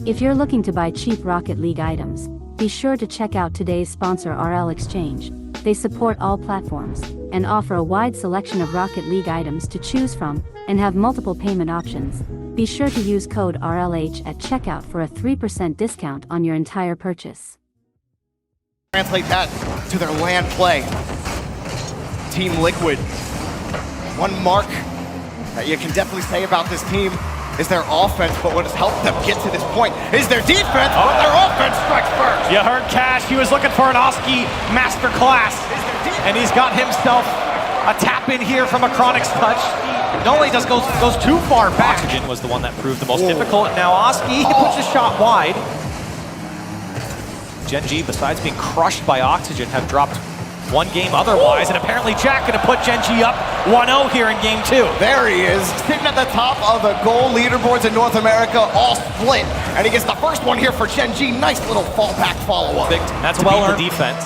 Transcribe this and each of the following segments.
If you're looking to buy cheap Rocket League items, be sure to check out today's sponsor RL.Exchange. They support all platforms, and offer a wide selection of Rocket League items to choose from, and have multiple payment options. Be sure to use code RLH at checkout for a 3% discount on your entire purchase. Translate that to their land play. Team Liquid. One mark that you can definitely say about this team is their offense, but what has helped them get to this point is their defense, but their offense strikes first. You heard Cash, he was looking for an Oski masterclass, and he's got himself a tap in here from a Chronic's touch. Noli goes too far back. Oxygen was the one that proved the most difficult. Now Oski, he puts a shot wide. Gen.G, besides being crushed by Oxygen, have dropped one game otherwise, and apparently Jack gonna put Gen.G up 1-0 here in game 2. There he is, sitting at the top of the goal leaderboards in North America, all split, and he gets the first one here for Gen.G. Nice little fallback follow-up. That's well-earned defense.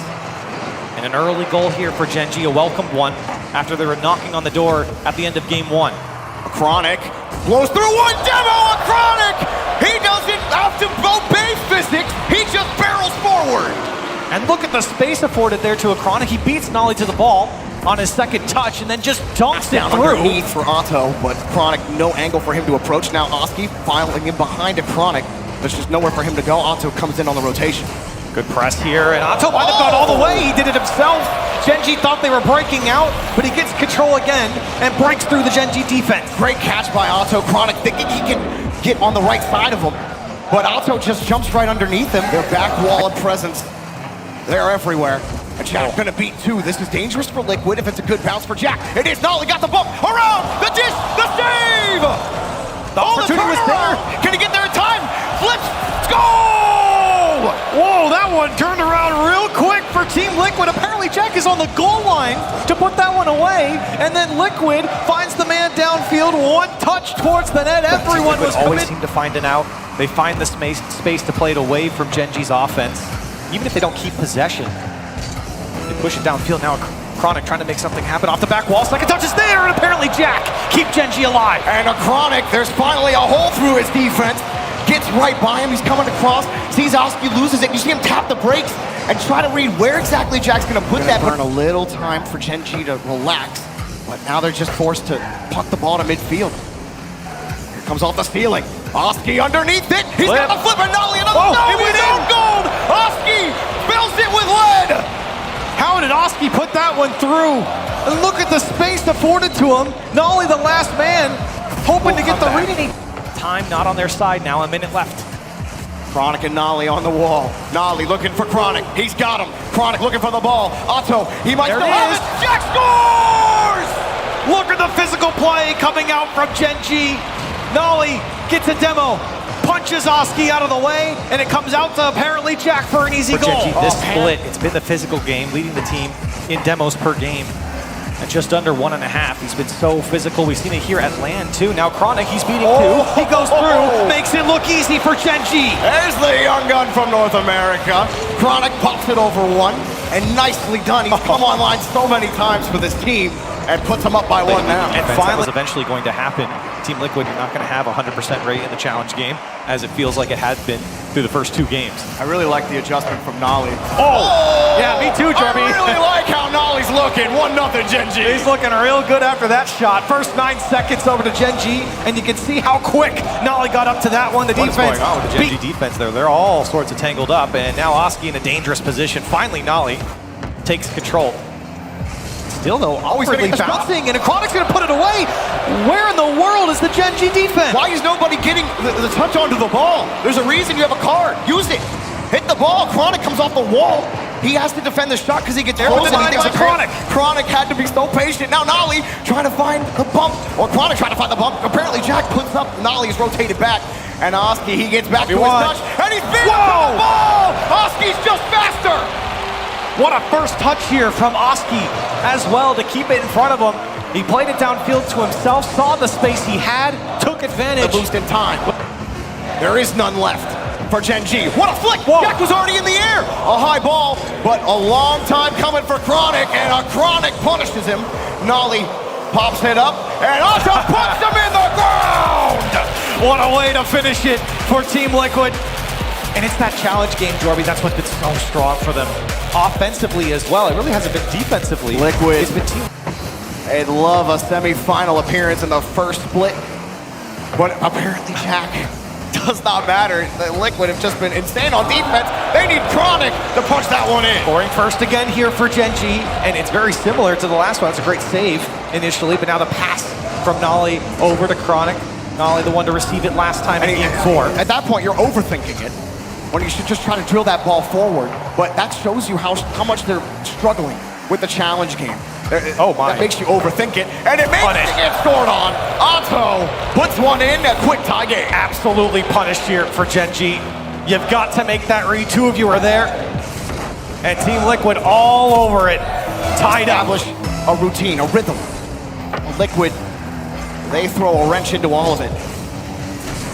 And an early goal here for Gen.G, a welcomed one, after they were knocking on the door at the end of game 1. Chronic blows through one demo, Chronic! He doesn't have to obey physics, he just barrels forward. And look at the space afforded there to a Chronic. He beats Nolly to the ball on his second touch and then just dunks it through. Underneath for Otto, but Chronic, no angle for him to approach. Now Oski filing in behind a Chronic. There's just nowhere for him to go. Otto comes in on the rotation. Good press here, and Otto might have gone all the way. He did it himself. Gen.G thought they were breaking out, but he gets control again and breaks through the Gen.G defense. Great catch by Otto. Chronic thinking he can get on the right side of him, but Otto just jumps right underneath him. Their back wall of presence, they're everywhere. And Jack's gonna beat 2. This is dangerous for Liquid if it's a good bounce for Jack. It is not. He got the bump around the dish, the save. The opportunity was there. Can he get there in time? Flips, goal! Whoa, that one turned around real quick for Team Liquid. Apparently Jack is on the goal line to put that one away, and then Liquid finds the man downfield, one touch towards the net. Everyone was always seem to find an out. They find the space to play it away from Gen.G's offense. Even if they don't keep possession, they push it downfield. Now Chronic trying to make something happen off the back wall. Second touch is there, and apparently Jack keep Gen.G alive. And a Chronic, there's finally a hole through his defense. Gets right by him, he's coming across, sees Oski, loses it. You see him tap the brakes and try to read where exactly Jack's gonna put that. Burn a little time for Gen.G to relax, but now they're just forced to puck the ball to midfield. Here comes off the ceiling. Oski underneath it, he's got the flip, and Nolly another, no, he's on gold! Oski fills it with lead! How did Oski put that one through? And look at the space afforded to him. Nolly, the last man, hoping to get the reading. Time not on their side now, a minute left. Chronic and Nolly on the wall. Nolly looking for Chronic, he's got him. Chronic looking for the ball. Otto, he might still have it. Jack scores! Look at the physical play coming out from Gen.G. Nolly gets a demo, punches Oski out of the way, and it comes out to apparently Jack for an easy goal. Gen.G, this split, it's been the physical game, leading the team in demos per game. At just under 1.5. He's been so physical. We've seen it here at LAN too. Now Chronic, he's beating 2. He goes through, makes it look easy for Gen.G. There's the young gun from North America. Chronic pops it over 1, and nicely done. He's come online so many times for this team and puts them up by 1 now. And finally, was eventually going to happen. Team Liquid not going to have 100% rate in the challenge game, as it feels like it has been through the first 2 games. I really like the adjustment from Nolly. Oh! Yeah, me too, Jeremy. I really like how Nolly's looking. 1-0 Gen.G. He's looking real good after that shot. First 9 seconds over to Gen.G, and you can see how quick Nolly got up to that one. The defense. What is going on with the Gen.G defense there? They're all sorts of tangled up, and now Oski in a dangerous position. Finally, Nolly takes control. Still though, awkwardly bouncing, and Chronic's gonna put it away. Where in the world is the Gen.G defense? Why is nobody getting the touch onto the ball? There's a reason you have a card. Use it. Hit the ball. Chronic comes off the wall. He has to defend the shot because he gets close. Chronic. Chronic had to be so patient. Now Nolly trying to find the bump, or Chronic trying to find the bump. Apparently Jack puts up. Nolly's rotated back, and Oski, he gets back to his touch, and he's beat up on the ball. Oski's just faster. What a first touch here from Oski as well to keep it in front of him. He played it downfield to himself, saw the space he had, took advantage. The boost in time. There is none left for Gen.G. What a flick! Whoa. Jack was already in the air. A high ball, but a long time coming for Chronic, and a Chronic punishes him. Nolly pops it up, and also puts him in the ground! What a way to finish it for Team Liquid. And it's that challenge game, Jorby. That's what's been so strong for them. Offensively as well. It really hasn't been defensively. Liquid. It's been team. They'd love a semi-final appearance in the first split, but apparently Jack does not matter. The Liquid have just been insane on defense. They need Chronic to punch that one in. Scoring first again here for Gen.G, and it's very similar to the last one. It's a great save initially, but now the pass from Nolly over to Chronic. Nolly the one to receive it last time in game 4. At that point, you're overthinking it, when you should just try to drill that ball forward. But that shows you how much they're struggling with the challenge game. Oh my. That makes you overthink it, and it makes it get scored on. Otto puts one in, a quick tie game. Absolutely punished here for Gen.G. You've got to make that read. 2 of you are there. And Team Liquid all over it. Tied up. Establish a routine, a rhythm. Liquid, they throw a wrench into all of it.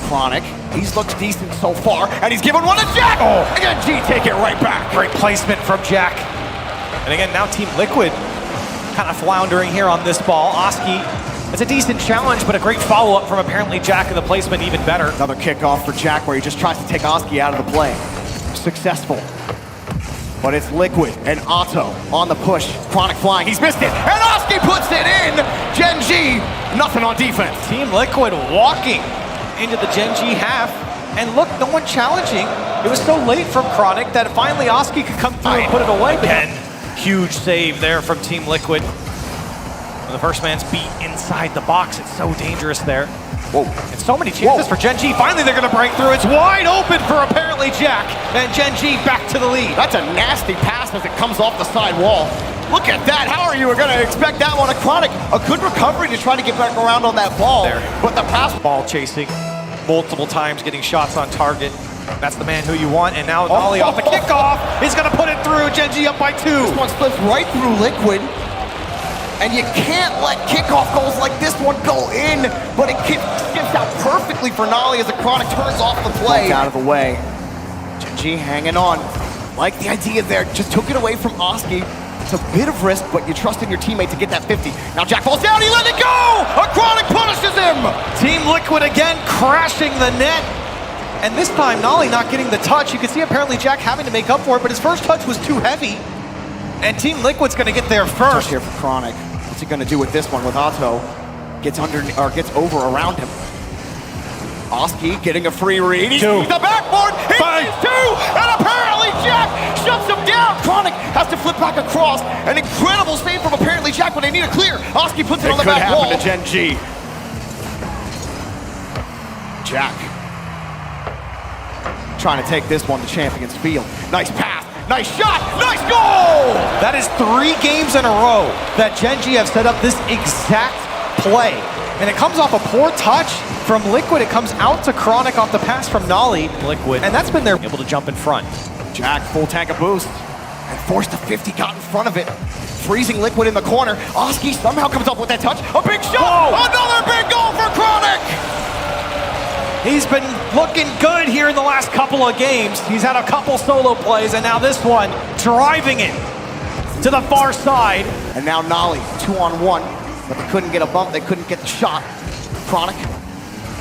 Chronic, he's looked decent so far, and he's given one to Jack! Oh, and G take it right back. Great placement from Jack. And again, now Team Liquid kind of floundering here on this ball. Oski, it's a decent challenge, but a great follow-up from apparently Jack, and the placement even better. Another kickoff for Jack where he just tries to take Oski out of the play. Successful. But it's Liquid and Otto on the push. Chronic flying, he's missed it, and Oski puts it in! Gen.G, nothing on defense. Team Liquid walking into the Gen.G half, and look, no one challenging. It was so late from Chronic that finally Oski could come through and put it away. Again, huge save there from Team Liquid. When the first man's beat inside the box, it's so dangerous there. Whoa. And so many chances for Gen.G. Finally they're gonna break through. It's wide open for apparently Jack, and Gen.G back to the lead. That's a nasty pass as it comes off the side wall. Look at that, how are you gonna expect that one? A Chronic, a good recovery to try to get back around on that ball. But the pass. Ball chasing multiple times, getting shots on target. That's the man who you want, and now Nolly off the kickoff. He's gonna put it through. Gen.G up by 2. This one slips right through Liquid. And you can't let kickoff goals like this one go in, but it skips out perfectly for Nolly as the Chronic turns off the play. Out of the way. Gen.G hanging on. Like the idea there, just took it away from Oski. It's a bit of risk, but you trust in your teammate to get that 50. Now Jack falls down, he let it go! A Chronic punishes him! Team Liquid again crashing the net. And this time, Nolly not getting the touch. You can see apparently Jack having to make up for it, but his first touch was too heavy. And Team Liquid's gonna get there first. Touch here for Chronic. What's he gonna do with this one with Otto? Gets over around him. Oski getting a free read. He's the backboard. He sees 2, and apparently Jack shuts him down. Chronic has to flip back across. An incredible save from apparently Jack, but they need a clear. Oski puts it on the back wall. It could happen to Gen.G. Jack trying to take this one to Champions Field. Nice pass. Nice shot! Nice goal! That is 3 games in a row that Gen.G have set up this exact play. And it comes off a poor touch from Liquid. It comes out to Chronic off the pass from Nolly. Liquid. And that's been there. Able to jump in front. Jack, full tank of boost. And forced to 50, got in front of it. Freezing Liquid in the corner. Oski somehow comes up with that touch. A big shot! Whoa. Another big goal for Chronic! He's been looking good here in the last couple of games. He's had a couple solo plays, and now this one, driving it to the far side. And now Nolly, 2-on-1, but they couldn't get a bump, they couldn't get the shot. Chronic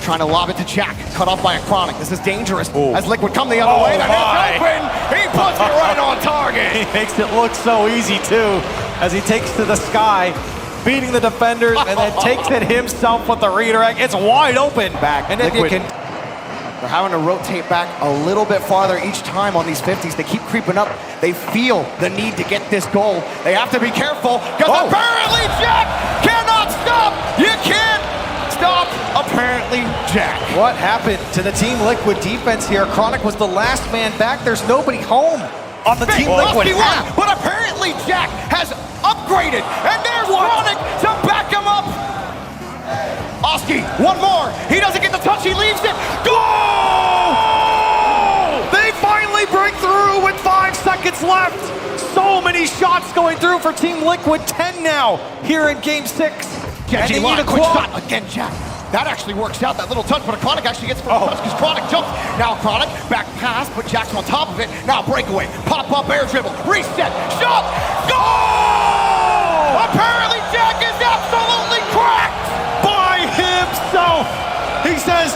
trying to lob it to Jack, cut off by a Chronic. This is dangerous as Liquid come the other way. The net's open, he puts it right on target. He makes it look so easy too, as he takes to the sky, beating the defenders, and then takes it himself with the redirect. It's wide open. Back, and then Liquid. They're having to rotate back a little bit farther each time on these 50s. They keep creeping up. They feel the need to get this goal. They have to be careful, because apparently Jack cannot stop. You can't stop, apparently, Jack. What happened to the Team Liquid defense here? Chronic was the last man back. There's nobody home on the Team Liquid half. But apparently Jack has upgraded, and there's Chronic to back him up. Oski, one more. He doesn't get the touch, he leaves it. Goal! They finally break through with 5 seconds left. So many shots going through for Team Liquid. 10 now here in Game 6. Gen.G line, a quick shot again, Jack. That actually works out, that little touch, but a Chronic actually gets first touch because Chronic jumps. Now Chronic, back pass, but Jack's on top of it. Now breakaway, pop-up air dribble, reset, shot, goal! Apparently Jack is absolutely cracked! Himself. He says,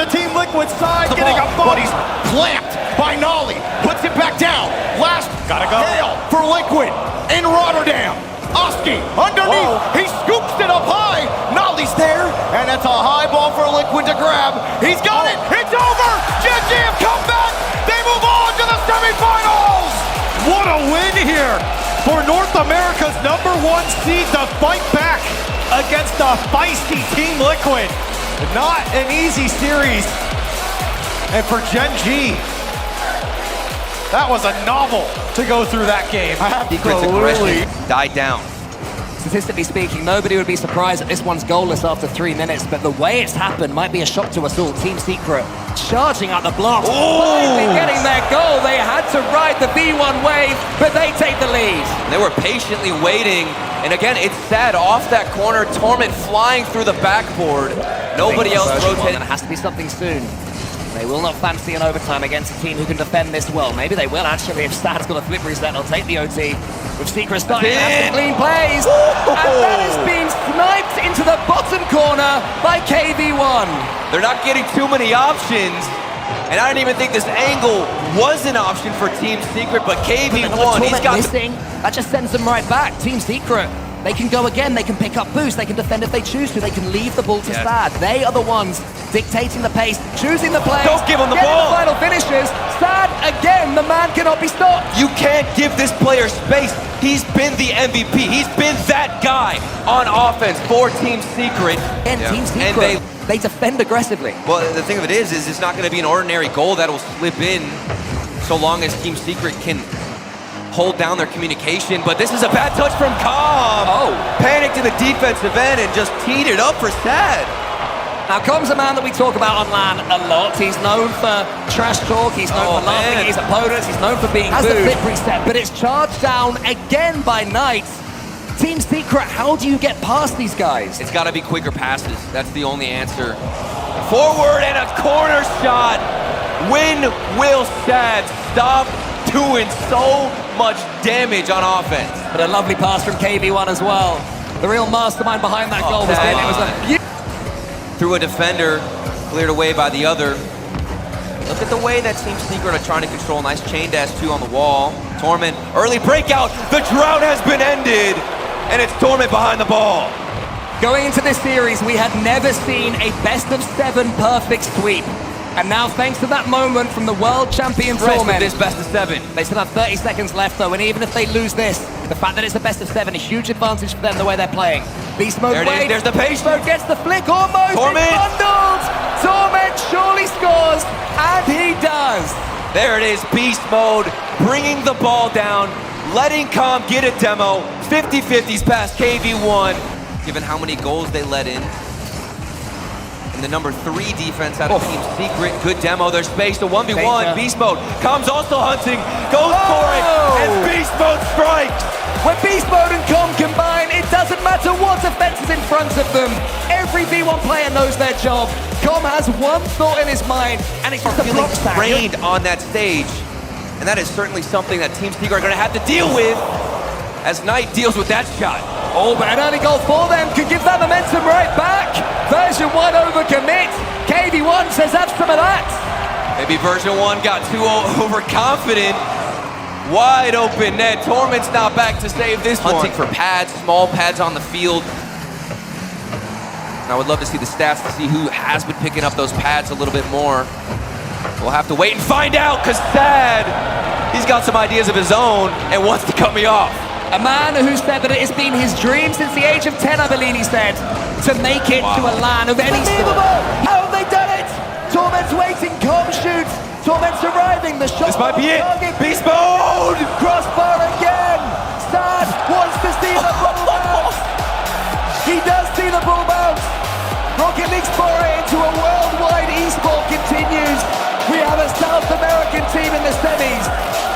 Team Liquid side, getting a but bump. he's clamped by Nolly. Puts it back down. Last Gotta go. hail for Liquid in Rotterdam. Oski underneath. He scoops it up high. Nolly's there, and that's a high ball for Liquid to grab. He's got it. It's over. Gen.G have come back. They move on to the semifinals. What a win here for North America's #1 seed to fight back against the feisty Team Liquid. Not an easy series. And for Gen.G, that was a novel to go through that game. Secret's aggression died down. Statistically speaking, nobody would be surprised that this one's goalless after 3 minutes, but the way it's happened might be a shock to us all. Team Secret charging out the blocks, finally getting their goal. They had to ride the V1 wave, but they take the lead. They were patiently waiting, and again, it's sad, off that corner, Torment flying through the backboard. Nobody else rotating. It has to be something soon. They will not fancy an overtime against a team who can defend this well. Maybe they will actually. If Stad's got a flip reset, they'll take the OT. With Secret starting to have some clean plays. And that is being sniped into the bottom corner by KV1. They're not getting too many options, and I don't even think this angle was an option for Team Secret, but KV1, he's got missing. That just sends them right back. Team Secret, they can go again, they can pick up boost, they can defend if they choose to, they can leave the ball to Stad. They are the ones dictating the pace, choosing the plays. Don't give him the ball. The final finishes. Stad, again, the man cannot be stopped. You can't give this player space. He's been the MVP. He's been that guy on offense for Team Secret. And Team Secret, they defend aggressively. Well, the thing of it is it's not going to be an ordinary goal that'll slip in so long as Team Secret can hold down their communication. But this is a bad touch from Calm. Panicked in the defensive end and just teed it up for Sad. Now, Com's a man that we talk about on LAN a lot. He's known for trash talk, he's known for laughing at his opponents, he's known for being booed. Has the flip reset, but it's charged down again by Knight. Team Secret, how do you get past these guys? It's got to be quicker passes. That's the only answer. Forward and a corner shot. When will Sad stop doing so much damage on offense? But a lovely pass from KV1 as well. The real mastermind behind that goal was there. It was a through a defender, cleared away by the other. Look at the way that Team Secret are trying to control. Nice chain dash too on the wall. Torment, early breakout. The drought has been ended, and it's Torment behind the ball. Going into this series, we had never seen a best-of-7 perfect sweep. And now, thanks to that moment from the world champion Torment, this best-of-7. They still have 30 seconds left, though, and even if they lose this, the fact that it's a best-of-7, a huge advantage for them the way they're playing. Beast mode, there's the pace. Beast mode gets the flick almost. Torment. It's bundled. Torment surely scores, and he does. There it is, beast mode, bringing the ball down, letting Com get a demo. 50-50s past KV1, given how many goals they let in. And the number 3 defense out of Team Secret. Good demo, there's space to 1v1. Beast mode, Com's also hunting, goes for it, and beast mode strikes. When Beast Mode and Com combine, it doesn't matter what offense is in front of them. Every V1 player knows their job. Com has one thought in his mind, and it's just a block stack. Trained on that stage, and that is certainly something that Team Secret are going to have to deal with as Knight deals with that shot. Oh, but an early goal for them could give that momentum right back. Version 1 overcommit. KV1 says have some of that. Maybe version 1 got too overconfident. Wide open net. Torment's not back to save this one. Hunting for pads, small pads on the field. And I would love to see the stats to see who has been picking up those pads a little bit more. We'll have to wait and find out, because Sad, he's got some ideas of his own and wants to cut me off. A man who said that it has been his dream since the age of 10, I believe he said, to make it to a LAN of any sort. How have they done it? Torment's waiting, Com shoots. Torment's arriving, the shot. This might be it. Beast mode! Crossbar again. Sad wants to see the ball bounce. He does see the ball bounce. Rocket League's foray into a worldwide esport continues. We have a South American team in the semis,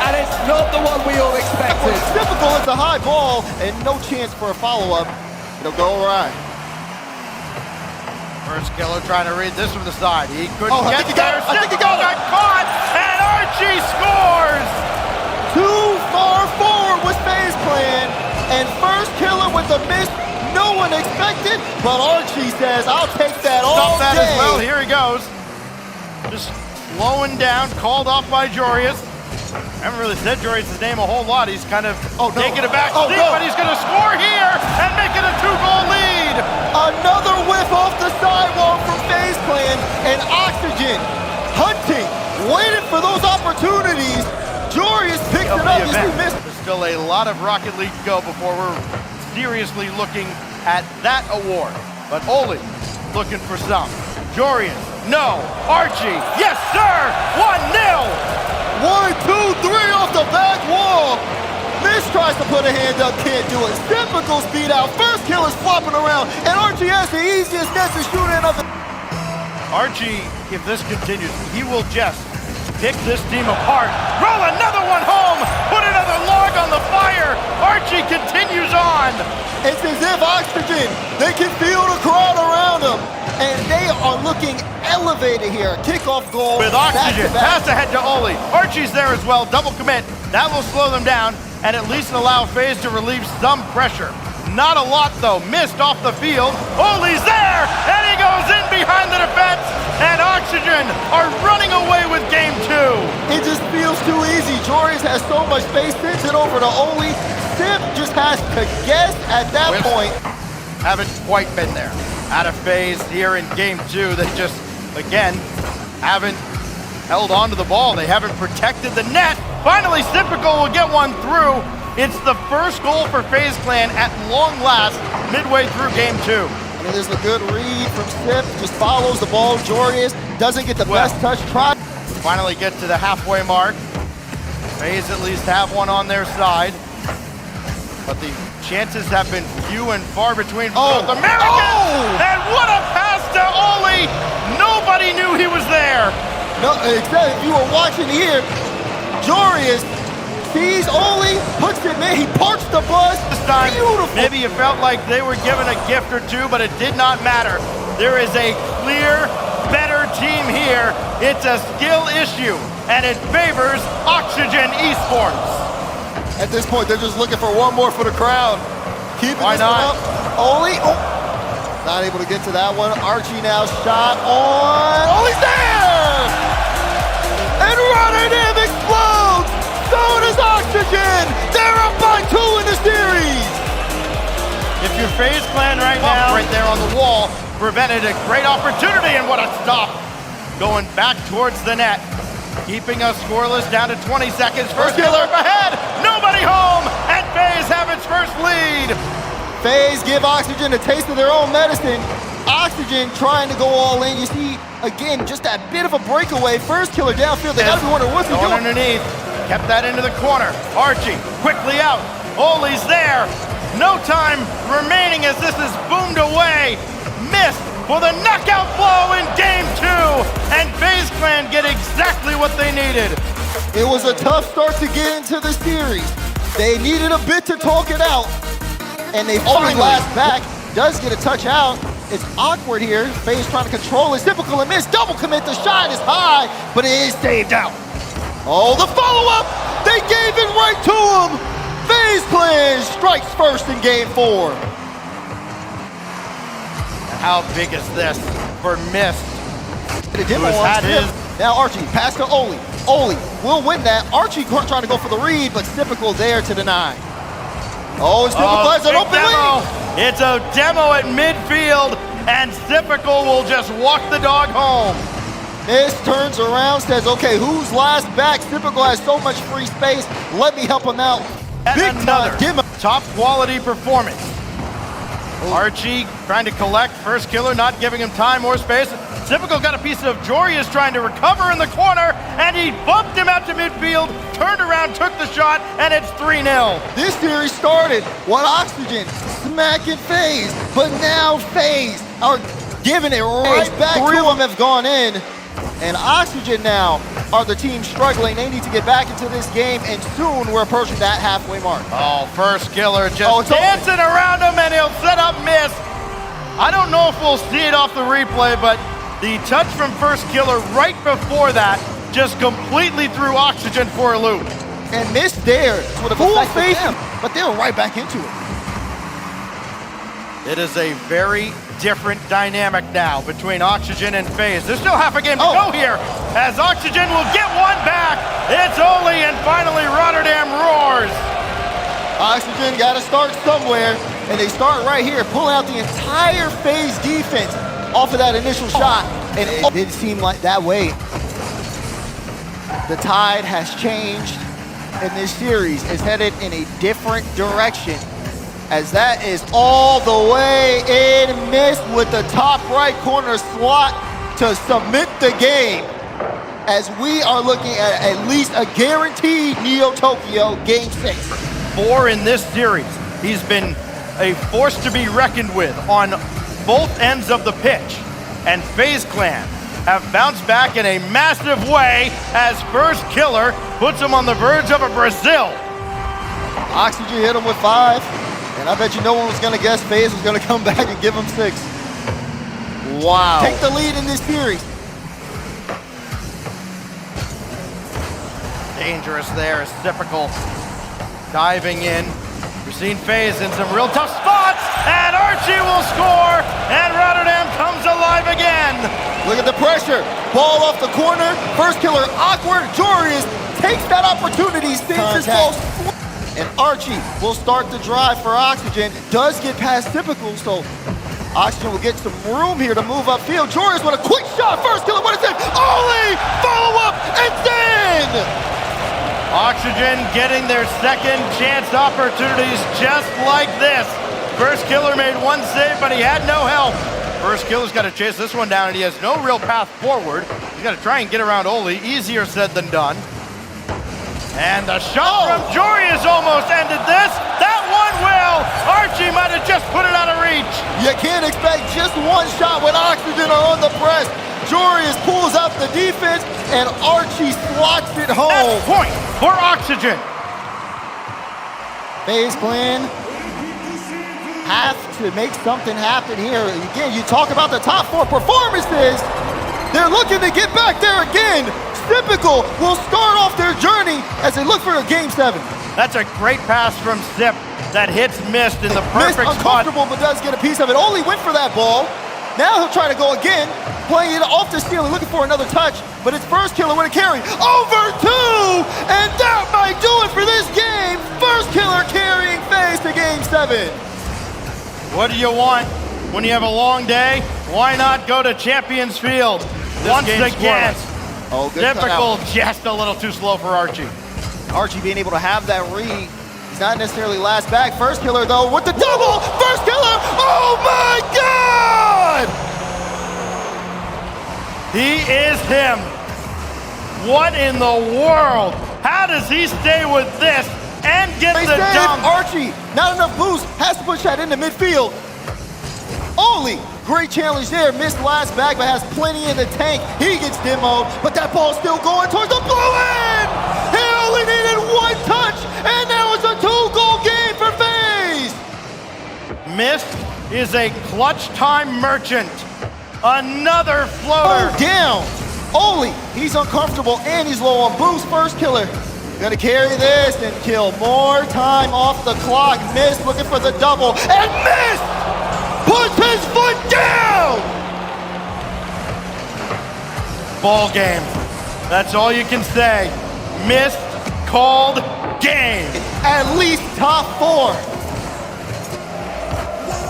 and it's not the one we all expected. It's difficult, it's a high ball, and no chance for a follow-up. It'll go right. First killer trying to read this from the side. He couldn't get there. I think he got caught, and Archie scores! Too far forward was FAZE plan, and first killer with a miss no one expected, but Archie says, I'll take that all day. Stop that as well, here he goes. just slowing down, called off by Jorius. I haven't really said Jorius' name a whole lot. He's kind of taking it back deep, but he's going to score here and make it a 2-goal lead. Another whiff off the sidewalk from FaZe Clan, and Oxygen hunting, waiting for those opportunities. Jorius picked it up. There's still a lot of Rocket League to go before we're seriously looking at that award. But Oli looking for some. Jorius, no. Archie, yes sir, 1-0. 1, 2, 3 off the back wall. Miss tries to put a hand up, can't do it. Typical speed out. First kill is flopping around, and Archie has the easiest net to shoot in of the... Archie, if this continues, he will just pick this team apart. Roll another one home. Put another log on the fire. Archie continues on. It's as if Oxygen, they can feel the crowd around them, and they are looking elevated here. Kickoff goal. With Oxygen, pass ahead to Oli. Archie's there as well, double commit. That will slow them down and at least allow FaZe to relieve some pressure. Not a lot though, missed off the field. Oli's there, and he goes in behind the defense, and Oxygen are running away with game 2. It just feels too easy. Jorius has so much space, sends it over to Oli. Sip just has to guess at that point. Haven't quite been there. Out of FaZe here in game 2, they just, again, haven't held on to the ball. They haven't protected the net. Finally, Sipical will get one through. It's the first goal for FaZe Clan at long last, midway through game 2. I mean, there's a good read from Sip, just follows the ball. Jorius doesn't get the best touch. Finally get to the halfway mark. FaZe at least have one on their side, but the chances have been few and far between for North Americans. And what a pass to Oli! Nobody knew he was there. No, except if you were watching here, Jorius sees Oli, puts it in, he parks the bus. This time, beautiful. Maybe you felt like they were given a gift or two, but it did not matter. There is a clear, better team here. It's a skill issue, and it favors Oxygen Esports. At this point, they're just looking for one more for the crowd. Keeping this one up. Oli, not able to get to that one. Archie now shot on. Oli's there! And Rotterdam explodes! So does Oxygen! They're up by 2 in the series! If you're FaZe Clan right now, right there on the wall, prevented a great opportunity, and what a stop. Going back towards the net. Keeping us scoreless down to 20 seconds. First killer up ahead, nobody home, and FaZe have its first lead. FaZe give Oxygen a taste of their own medicine. Oxygen trying to go all in. You see, again, just that bit of a breakaway. First killer downfield. They gotta be wondering what's he doing. Underneath, kept that into the corner. Archie quickly out. Oli's there. No time remaining as this is boomed away. Missed for the knockout blow in game 2, and FaZe Clan get exactly what they needed. It was a tough start to get into the series. They needed a bit to talk it out, and they finally last back. Does get a touch out. It's awkward here. FaZe trying to control it. Typical and miss. Double commit. The shot is high, but it is saved out. Oh, the follow-up. They gave it right to him. FaZe Clan strikes first in game 4. How big is this for Mist? Now Archie, pass to Oli. Oli will win that. Archie trying to go for the read, but Typical there to deny. Oh, it's Typical has an open lead. It's a demo at midfield, and Typical will just walk the dog home. Mist turns around, says, okay, who's last back? Typical has so much free space. Let me help him out. Big another top quality performance. Archie trying to collect, first killer not giving him time or space. Typical got a piece of Jorius trying to recover in the corner, and he bumped him out to midfield, turned around, took the shot, and it's 3-0. This series started with Oxygen smacking FaZe, but now FaZe are giving it right back. 3 of them have gone in, and Oxygen now are the team struggling. They need to get back into this game, and soon we're approaching that halfway mark. Oh, first killer just dancing around him, and he'll set up Miss. I don't know if we'll see it off the replay, but the touch from first killer right before that just completely threw Oxygen for a loop. And Miss there would have affected them, but they were right back into it. It is a very, different dynamic now between Oxygen and FaZe. There's still half a game to go here, as Oxygen will get one back. It's Oli, and finally Rotterdam roars. Oxygen got to start somewhere, and they start right here, pulling out the entire FaZe defense off of that initial shot, and it didn't seem like that way. The tide has changed, and this series is headed in a different direction, as that is all the way in, missed with the top right corner slot to submit the game, as we are looking at least a guaranteed Neo Tokyo Game 6. 4 in this series. He's been a force to be reckoned with on both ends of the pitch, and FaZe Clan have bounced back in a massive way as First Killer puts him on the verge of a Brazil. Oxygen hit him with 5, and I bet you no one was gonna guess FaZe was gonna come back and give him 6. Wow. Take the lead in this series. Dangerous there, is typical. Diving in. We've seen FaZe in some real tough spots, and Archie will score, and Rotterdam comes alive again. Look at the pressure. Ball off the corner. First Killer awkward. Jorius takes that opportunity, stays his close. And Archie will start the drive for Oxygen. Does get past Typical, so Oxygen will get some room here to move upfield. Jorius with a quick shot. First Killer, what is it? Oli! Follow up, and then! Oxygen getting their second chance opportunities just like this. First Killer made one save, but he had no help. First Killer's got to chase this one down, and he has no real path forward. He's got to try and get around Oli. Easier said than done. And the shot from Jorius almost ended this. That one will. Archie might have just put it out of reach. You can't expect just one shot when Oxygen are on the press. Jorius pulls out the defense, and Archie slots it home. That's point for Oxygen. FaZe Clan have to make something happen here. Again, you talk about the top 4 performances. They're looking to get back there again. Typical will start off their journey as they look for a Game 7. That's a great pass from Zip that hits missed in the perfect spot. Uncomfortable, but does get a piece of it. Only went for that ball. Now he'll try to go again, playing it off the ceiling, looking for another touch, but it's First Killer with a carry. Over 2! And that might do it for this game. First Killer carrying FaZe to Game 7. What do you want when you have a long day? Why not go to Champions Field once again? Oh, good Typical, just a little too slow for Archie. Archie being able to have that read. He's not necessarily last back. First Killer, though, with the double. First Killer, oh my God! He is him. What in the world? How does he stay with this and get the dunk? Archie, not enough boost, has to push that into midfield. Oli, great challenge there, missed last back, but has plenty in the tank. He gets demoed, but that ball's still going towards the blue end! He only needed one touch, and now it's a 2-goal game for FaZe! Mist is a clutch time merchant. Another floater. Down. Oli, he's uncomfortable and he's low on boost. First Killer gonna carry this and kill more time off the clock. Mist looking for the double, and Mist puts his foot down. Ball game. That's all you can say. Mist called game. At least top 4.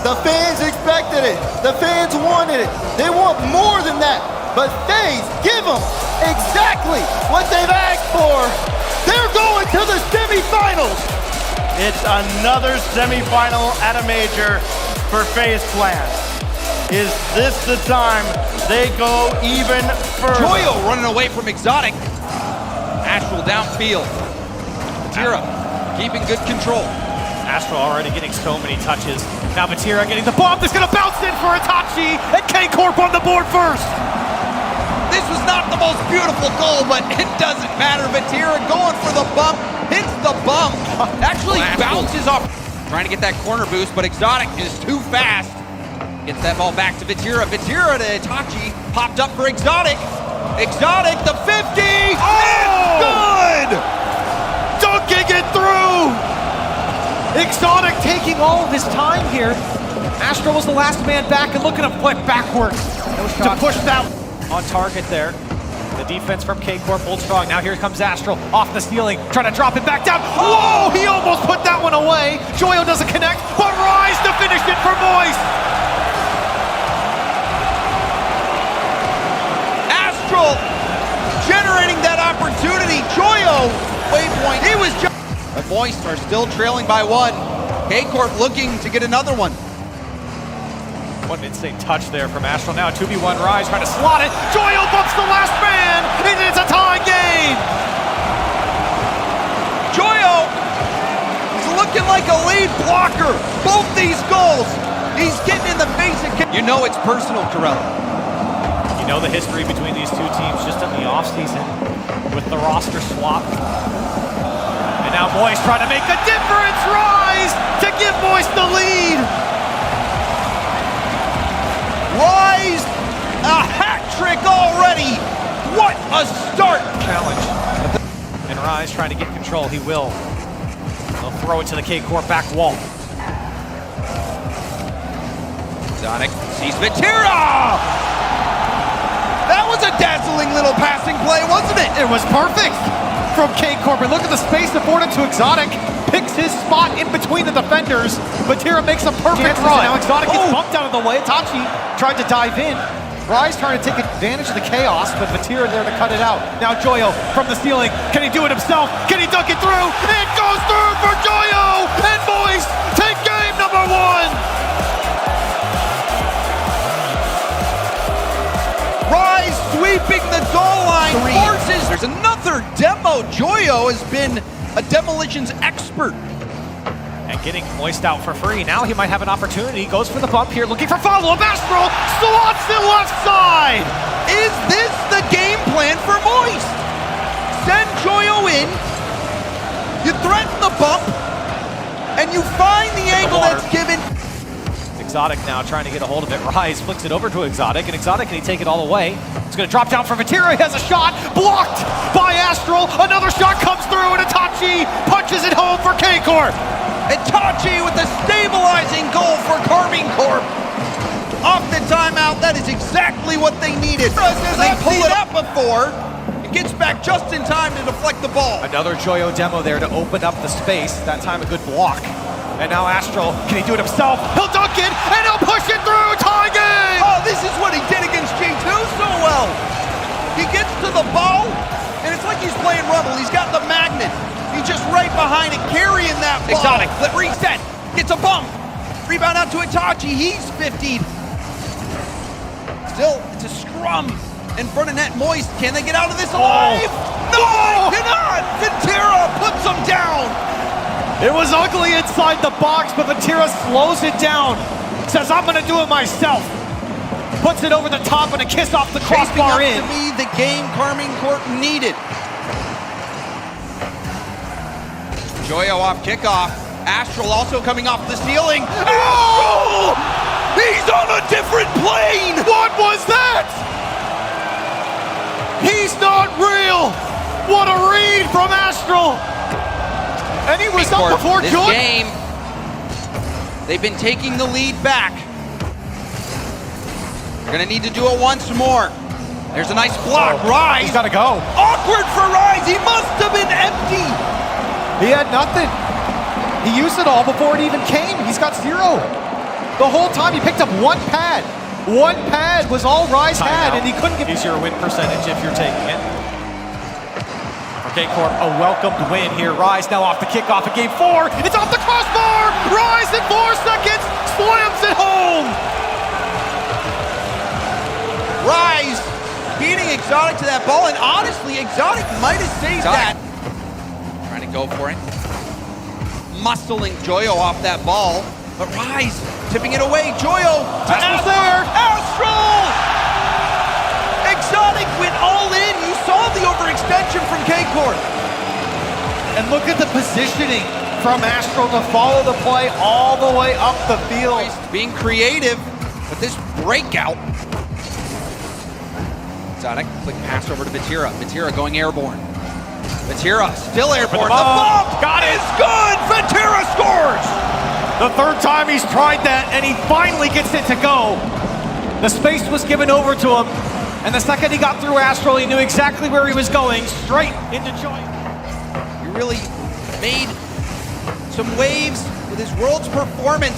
The fans expected it. The fans wanted it. They want more than that. But FaZe, give them exactly what they've asked for. They're going to the semifinals. It's another semifinal at a major for FaZe Clan. Is this the time they go even further? Joyo running away from Exotic. Astral downfield. Tira keeping good control. Astral already getting so many touches. Now Vatira getting the bomb that's gonna bounce in for Itachi, and K-Corp on the board first. This was not the most beautiful goal, but it doesn't matter. Vatira going for the bump, hits the bump, actually bounces off. Trying to get that corner boost, but Exotic is too fast. Gets that ball back to Vatira. Vatira to Itachi, popped up for Exotic. Exotic, the 50! It's good! Dunking it through! Exotic taking all of his time here. Astro was the last man back and looking to flip backwards to push that on target there. The defense from Corp holds strong. Now here comes Astro off the ceiling, trying to drop it back down. Whoa, he almost put that one away. Joyo doesn't connect, but Rise to finish it for Moist. Astral generating that opportunity. Joyo, waypoint, he was just... But Moist are still trailing by 1. Corp looking to get another one. One insane touch there from Astral. Now 2v1 Rise trying to slot it. Joyo bumps the last man, and it's a tie game. Joyo is looking like a lead blocker. Both these goals, he's getting in the face of... You know it's personal, Corella. You know the history between these two teams just in the offseason with the roster swap. And now Moist trying to make a difference. Rise to give Moist the lead. Rise, a hat trick already. What a start. Challenge. And Rise trying to get control. He will. They'll throw it to the Corp back wall. Sonic sees Vatira. That was a dazzling little passing play, wasn't it? It was perfect from Corp. And look at the space afforded to Exotic. Picks his spot in between the defenders. Vatira makes a perfect run. Now Exotic gets bumped out of the way. Tachi tried to dive in. Rise trying to take advantage of the chaos, but Vatira there to cut it out. Now Joyo from the ceiling. Can he do it himself? Can he dunk it through? It goes through for Joyo! And Moist take game number 1! Rise sweeping the goal line. Forces. There's another demo. Joyo has been a demolitions expert. And getting Moist out for free. Now he might have an opportunity. Goes for the bump here, looking for follow-up. Astral slots it left side. Is this the game plan for Moist? Send Joyo in, you threaten the bump, and you find the angle that's given. Exotic now trying to get a hold of it. Rise flicks it over to Exotic, and Exotic, can he take it all the way? It's going to drop down for Vatira. He has a shot blocked by Astral. Another shot comes through, and Itachi punches it home for Corp. Itachi with the stabilizing goal for Karmine Corp. Off the timeout, that is exactly what they needed. They pull it up before. It gets back just in time to deflect the ball. Another Joyo demo there to open up the space. That time a good block. And now Astral, can he do it himself? He'll dunk it, and he'll push it through. Tie game! Oh, this is what he did against G2 so well. He gets to the ball, and it's like he's playing Rumble. He's got the magnet. He's just right behind it, carrying that ball. Exotic, flip reset, gets a bump. Rebound out to Itachi, he's 50'd. Still, it's a scrum in front of net. Moist, can they get out of this alive? No, they cannot! Vatira puts them down. It was ugly inside the box, but Vatira slows it down. Says, I'm gonna do it myself. Puts it over the top and a kiss off the crossbar in. To be the game Karmine Corp needed. Joyo off kickoff. Astral also coming off the ceiling. Astral! He's on a different plane! What was that? He's not real! What a read from Astral! And he was up before this Jordan. Game, they've been taking the lead back. They're gonna need to do it once more. There's a nice block. Rise. He's gotta go. Awkward for Rise. He must have been empty. He had nothing. He used it all before it even came. He's got 0. The whole time he picked up 1 pad. 1 pad was all Rise had, and he couldn't get... Here's your win percentage if you're taking it. Corp, a welcomed win here. Rise now off the kickoff of game 4. It's off the crossbar! Rise in 4 seconds, slams it home! Rise beating Exotic to that ball, and honestly, Exotic might have saved that. Trying to go for it. Muscling Joyo off that ball, but Rise tipping it away. Joyo to Astral! Astral! Exotic went all in. You saw the overextension from Corp. And look at the positioning from Astral to follow the play all the way up the field. Being creative, but this breakout. Exotic, quick pass over to Vatira. Vatira going airborne. Vatira still airborne. The bump got it. Is good. Vatira scores. The third time he's tried that, and he finally gets it to go. The space was given over to him, and the second he got through Astral, he knew exactly where he was going, straight into Joy. He really made some waves with his Worlds performance.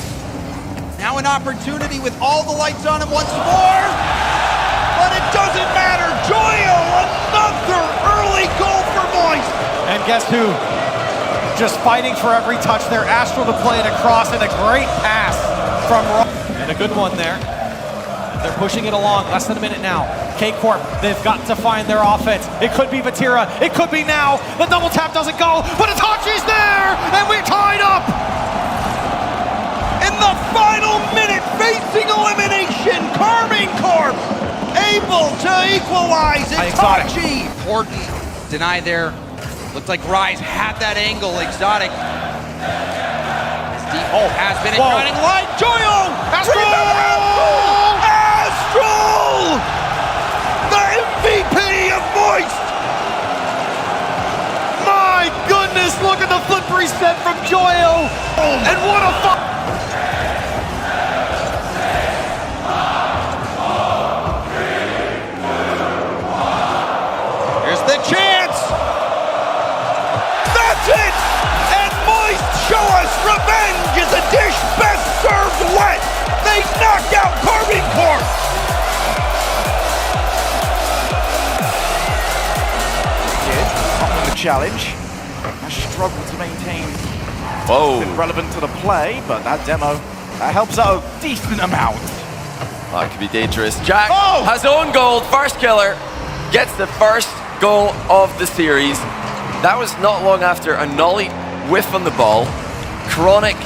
Now an opportunity with all the lights on him once more. But it doesn't matter. Joyo, another early goal for Moist. And guess who? Just fighting for every touch there. Astral to play it across, and a great pass from Rob. And a good one there. They're pushing it along, less than a minute now. Corp, they've got to find their offense. It could be Vatira, it could be now. The double tap doesn't go, but Itachi's there, and we're tied up! In the final minute, facing elimination, Karmine Corp able to equalize. Itachi. Important deny there. Looked like Rise had that angle. Exotic. Has been in running line. Joyo! Astral! Astral! The MVP of Moist! My goodness, look at the flip reset from Joyo! And what a Here's the chance! That's it! And Moist show us revenge is a dish best served wet! They knocked out Karmine Corp! The challenge has struggled to maintain relevant to the play, but that demo helps out a decent amount. Oh, it could be dangerous. Jack has own goal, first killer, gets the first goal of the series. That was not long after a Nolly whiff on the ball. Chronic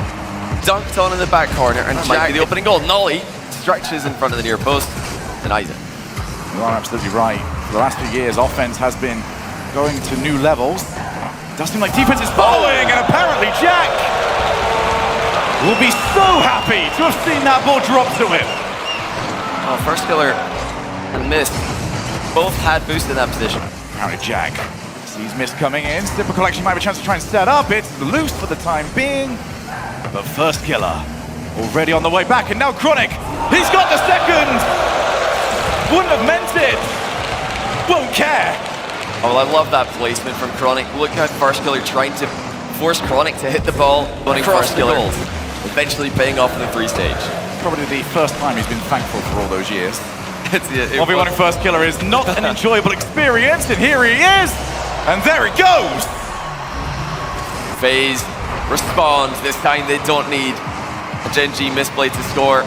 dunked on in the back corner, and Jack, the opening goal. Nolly stretches in front of the near post, denies it. You are absolutely right. For the last few years, offense has been going to new levels. Does seem like defense is following, and apparently Jack will be so happy to have seen that ball drop to him. Oh, first killer and missed. Both had boost in that position. Apparently Jack sees Mist coming in. Slipper Collection might have a chance to try and set up. It's loose for the time being. But first killer already on the way back, and now Chronic. He's got the second. Wouldn't have meant it. Won't care. Oh, well, I love that placement from Chronic. Look at first killer trying to force Chronic to hit the ball, running first killer, eventually paying off in the free stage. Probably the first time he's been thankful for all those years. It 1v1 first killer is not an enjoyable experience, and here he is, and there he goes. FaZe responds. This time they don't need a Gen.G misplay to score.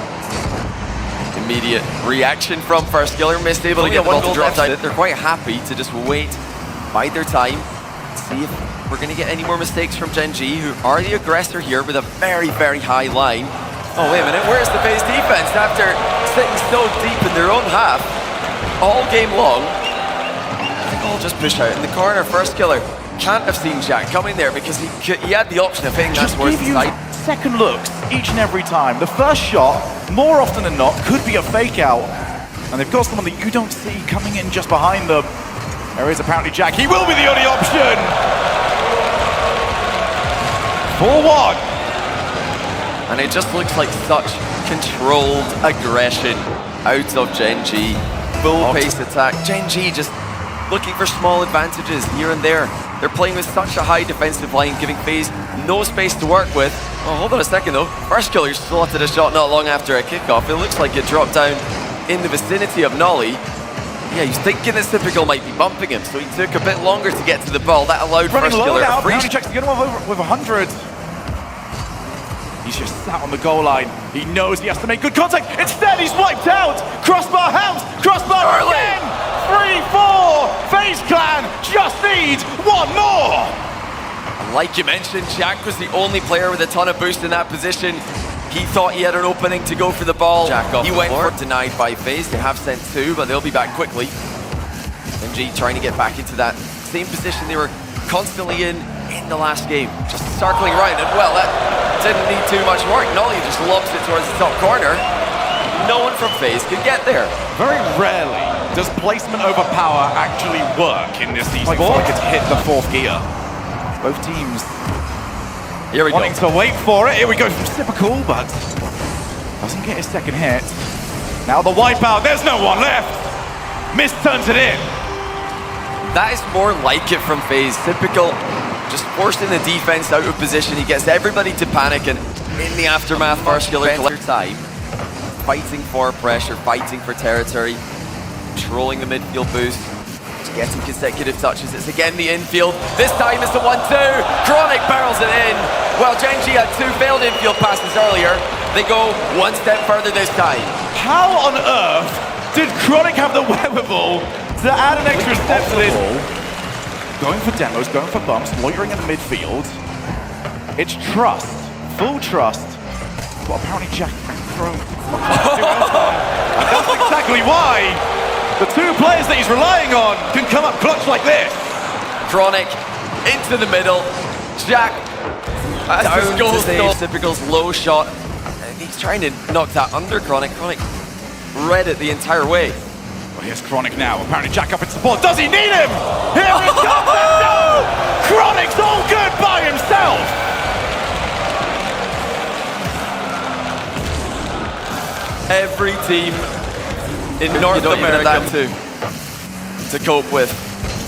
Immediate reaction from first killer. Mist able to get the ball to drop down. They're quite happy to just wait, bide their time, see if we're going to get any more mistakes from Gen.G, who are the aggressor here with a very, very high line. Oh, wait a minute, where's the FaZe defense after sitting so deep in their own half all game long? They all just push out in the corner. First killer can't have seen Jack coming there because he had the option of hitting that towards the side. Second looks each and every time. The first shot, more often than not, could be a fake out. And they've got someone that you don't see coming in just behind them. There is apparently Jack. He will be the only option. 4-1. And it just looks like such controlled aggression out of Gen.G. Full pace attack. Gen.G just looking for small advantages here and there. They're playing with such a high defensive line, giving FaZe no space to work with. Oh, hold on a second though. First killer slotted a shot not long after a kickoff. It looks like it dropped down in the vicinity of Nolly. Yeah, he's thinking that Typical might be bumping him, so he took a bit longer to get to the ball. That allowed first killer now. a free. He checks to get him over with 100. He's just sat on the goal line. He knows he has to make good contact. Instead, he's wiped out. Crossbar house. Crossbar again. 3-4. FaZe Clan just need one more. Like you mentioned, Jack was the only player with a ton of boost in that position. He thought he had an opening to go for the ball. He went for it, denied by FaZe. They have sent two, but they'll be back quickly. Gen.G trying to get back into that same position they were constantly in the last game. Just circling around, and well, that didn't need too much work. Nolly just lobs it towards the top corner. No one from FaZe can get there. Very rarely does placement over power actually work in this Esports. Like it's hit the fourth gear. Both teams Here we go. Wanting to wait for it. Here we go from Typical, but doesn't get his second hit. Now the wipeout. There's no one left. Mist turns it in. That is more like it from FaZe. Typical, just forcing the defense out of position. He gets everybody to panic, and in the aftermath, first killer collects time. Fighting for pressure, fighting for territory, controlling the midfield boost, getting consecutive touches. It's again the infield. This time it's the 1-2. Chronic barrels it in. Well, Gen.G had 2 failed infield passes earlier. They go one step further this time. How on earth did Chronic have the wherewithal to add an extra step to this? Going for demos, going for bumps, loitering in the midfield. It's trust, full trust. Well, apparently Jack thrown. And that's exactly why the 2 players that he's relying on can come up clutch like this. Chronic into the middle. Jack has the goal to save Typical's low shot. And he's trying to knock that under Chronic. Chronic read it the entire way. Well, here's Chronic now. Apparently Jack up in support. Does he need him? Here it comes. And no! Chronic's all good by himself. Every team in North America to cope with.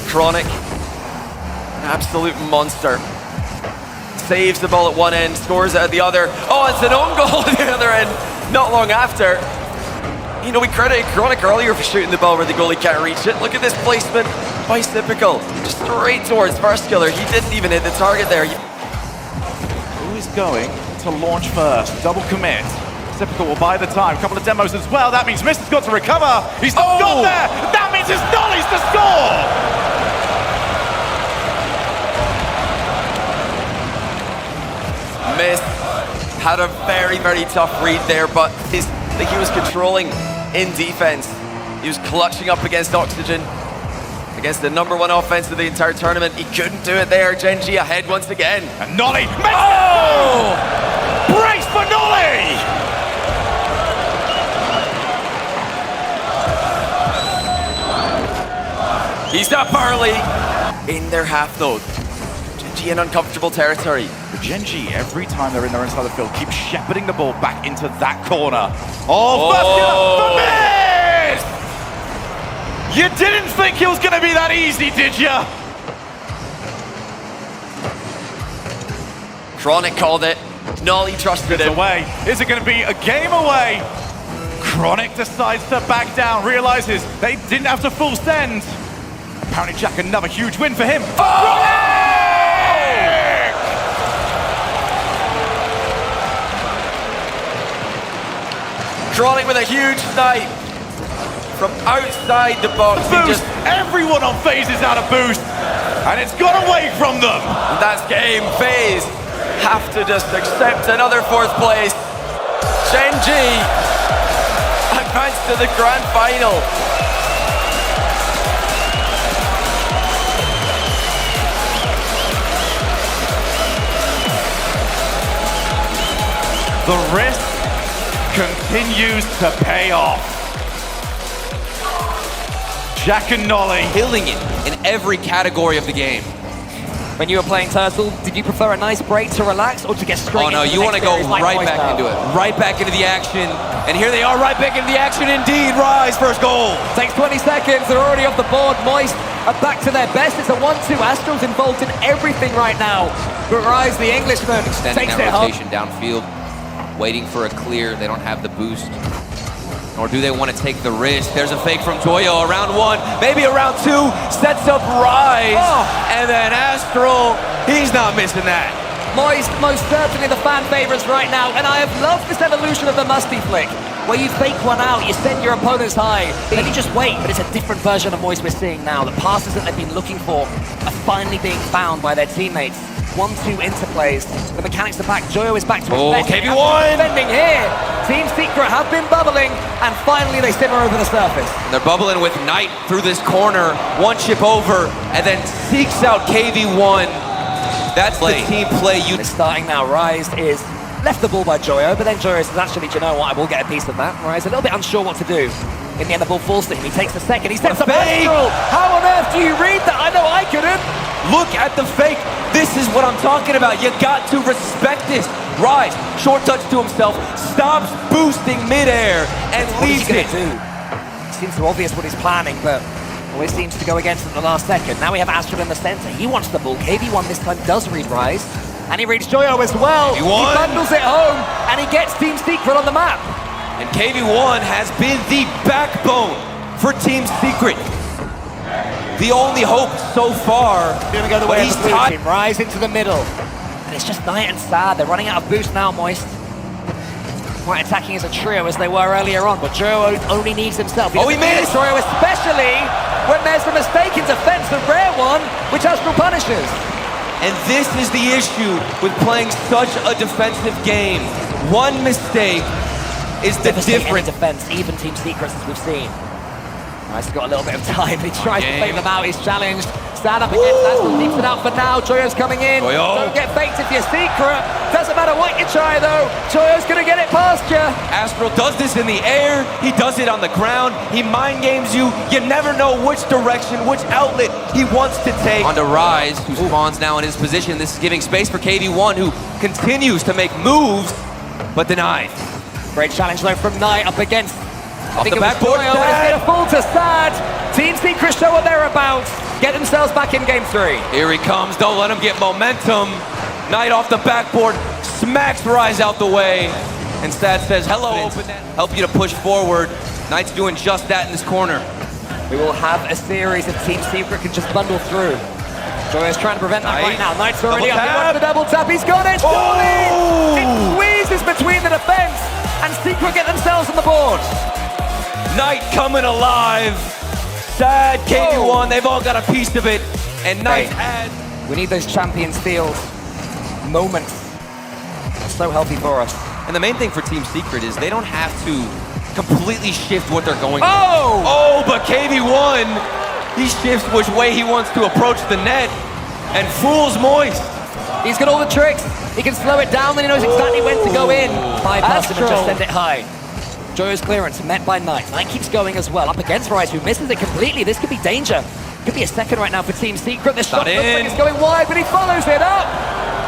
Chronic, an absolute monster. Saves the ball at one end, scores it at the other. Oh, it's an own goal at the other end, not long after. You know, we credited Chronic earlier for shooting the ball where the goalie can't reach it. Look at this placement by Typical. Just straight towards first killer. He didn't even hit the target there. Who is going to launch first? Double commit. Typical will buy the time. A couple of demos as well. That means Mist has got to recover. He's not got there. That means it's Nolly's to score. Mist had a very, very tough read there, but I think he was controlling in defense. He was clutching up against Oxygen, against the #1 offense of the entire tournament. He couldn't do it there. Gen.G ahead once again. And Nolly. Oh! Brace for Nolly! He's up early. In their half though. Gen.G in uncomfortable territory. But Gen.G, every time they're in their inside the field, keep shepherding the ball back into that corner. Oh, Mist! You didn't think it was going to be that easy, did you? Chronic called it. Nolly trusted him. Away. Is it going to be a game away? Chronic decides to back down, realizes they didn't have to full send. Apparently Jack, another huge win for him. Chronic with a huge snipe from outside the box. Boost. Everyone on FaZe is out of boost, and it's gone away from them. And that's game. FaZe have to just accept another 4th place. Gen.G advanced to the grand final. The risk continues to pay off. Jack and Nolly Killing it in every category of the game. When you were playing Turtle, did you prefer a nice break to relax or to get straight into the you want to go right back into it. Right back into the action. And here they are right back into the action indeed. Rise, first goal. Takes 20 seconds, they're already off the board. Moist are back to their best. It's a 1-2. Astro's involved in everything right now. But Rise, the Englishman, Extending takes that it home. rotation downfield. Waiting for a clear. They don't have the boost. Or do they want to take the risk? There's a fake from Joyo. Around 1, maybe around 2. Sets up Rise. And then Astral, he's not missing that. Moist, most certainly the fan favorites right now. And I have loved this evolution of the musty flick, where you fake one out, you send your opponents high, then you just wait. But it's a different version of Moist we're seeing now. The passes that they've been looking for are finally being found by their teammates. 1-2 interplays. The mechanics are back. Joyo is back to his best. KB1! Defending here. Team Secret have been bubbling, and finally they simmer over the surface. And they're bubbling with Knight through this corner. One chip over, and then seeks out KV1. That's the team play. It's starting now. Rise is left the ball by Joyo, but then Joyo says, actually, do you know what? I will get a piece of that. Rise a little bit unsure what to do. In the end, the ball falls to him. He takes the second. He steps up Astral. How on earth do you read that? I know I couldn't. Look at the fake. This is what I'm talking about. You got to respect this. Rise, short touch to himself, stops boosting midair, and leaves it. Seems so obvious what he's planning, but always seems to go against it at the last second. Now we have Astral in the center. He wants the ball. KV1 this time does read Rise, and he reads Joyo as well. He bundles it home, and he gets Team Secret on the map. And KV1 has been the backbone for Team Secret. The only hope so far. Gonna go the way of the blue team. Rise into the middle. And it's just Knight and Sad. They're running out of boost now, Moist. Quite attacking as a trio as they were earlier on, but Joyo only needs himself. He missed Joyo, especially when there's a mistake in defense, a rare one, which Astral punishes. And this is the issue with playing such a defensive game. One mistake is the difference. Defense, even Team Secrets as we've seen. He's got a little bit of time. He tries to fake them out. He's challenged. Stand up against Astral. Keeps it out for now. Joyo's coming in. Don't get faked if you're Secret. Doesn't matter what you try though. Joyo's gonna get it past you. Astral does this in the air. He does it on the ground. He mind games you. You never know which direction, which outlet he wants to take. On to Rise, who spawns now in his position. This is giving space for KV1, who continues to make moves, but denied. Great challenge though from Knight up against. Off the backboard, Joyo, but it's going to fall to Sad. Team Secret show what they're about. Get themselves back in game 3. Here he comes. Don't let him get momentum. Knight off the backboard, smacks Rise out the way. And Sad says, hello, open net. Help you to push forward. Knight's doing just that in this corner. We will have a series of Team Secret can just bundle through. Joyo's trying to prevent that right now. Knight's already up. He wants the double tap. He's got it. It squeezes between the defense, and Secret get themselves on the board. Knight coming alive. Sad, KV1, they've all got a piece of it. And Knight adds. We need those Champions Field moments. It's so healthy for us. And the main thing for Team Secret is they don't have to completely shift what they're going but KV1, he shifts which way he wants to approach the net and fools Moist. He's got all the tricks. He can slow it down, then he knows exactly when to go in. Bypass him and just send it high. Joyo's clearance met by Knight. Knight keeps going as well. Up against Rise, who misses it completely. This could be danger. Could be a second right now for Team Secret. This shot looks like it's going wide, but he follows it up.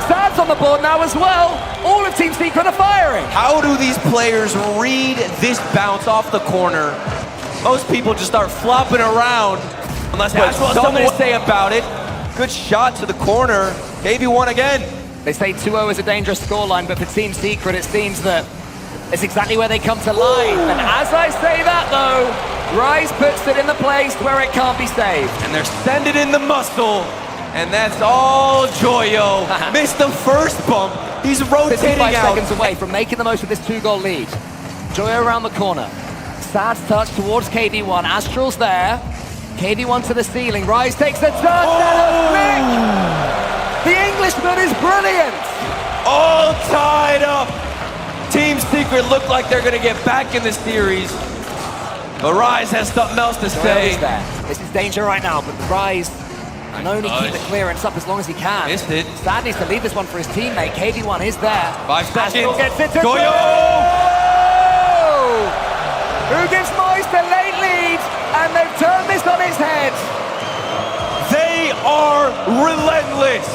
Sad's on the board now as well. All of Team Secret are firing. How do these players read this bounce off the corner? Most people just start flopping around. Unless Astral has something to say about it. Good shot to the corner. KV1 again. They say 2-0 is a dangerous scoreline, but for Team Secret, it seems that it's exactly where they come to life. And as I say that, though, Rise puts it in the place where it can't be saved. And they're sending in the muscle. And that's all Joyo. Missed the first bump. He's rotating 55 out. seconds away from making the most of this 2-goal lead. Joyo around the corner. Sad's touch towards KV1. Astral's there. KV1 to the ceiling. Rise takes a turn. The Englishman is brilliant. All tied up. Team Secret look like they're gonna get back in the series. But Rise has something else to say. This is danger right now, but Rise can only keep the clearance up as long as he can. Missed it. Sad needs to leave this one for his teammate. KV1 is there. 5 seconds. Astral gets it to Joyo! Who gives Moist a late lead, and they've turned this on its head. They are relentless.